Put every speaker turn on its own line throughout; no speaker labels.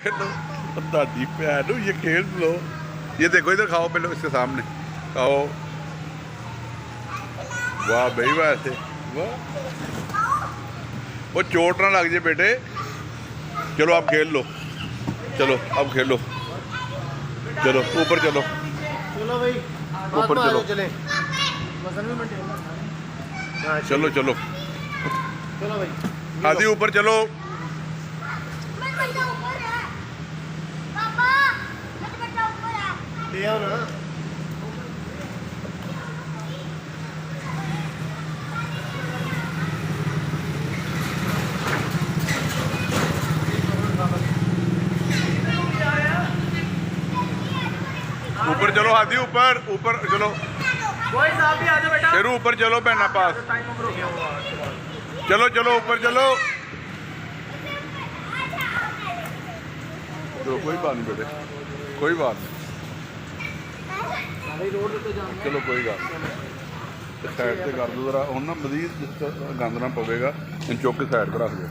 खेलो दादी भैन ये खेल लो। ये देखो इधर खाओ पहले इसके सामने खाओ। वाह भाई वाह ऐसे वाह। वो चोट ना लग जाए बेटे। चलो आप खेल लो। चलो अब खेलो। चलो ऊपर चलो।
चलो भाई
ऊपर चलो।
चले
चलो चलो
चलो भाई
आदि ऊपर चलो।
ले आओ ना।
ऊपर चलो हाथी ऊपर ऊपर चलो।
कोई साहब भी आ जाओ बेटा।
फिर ऊपर चलो बहना पास। चलो चलो ऊपर चलो। चलो कोई बात नहीं बेटे कोई बात नहीं। चलो कोई बात नहीं साइड से कर दो जरा हूँ ना मजीद गंद ना पवेगा इन चुक के साइड पर रख दो।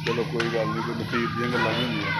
चलो कोई गल नहीं कोई नसीब दी गल्लां नहीं होंदियां।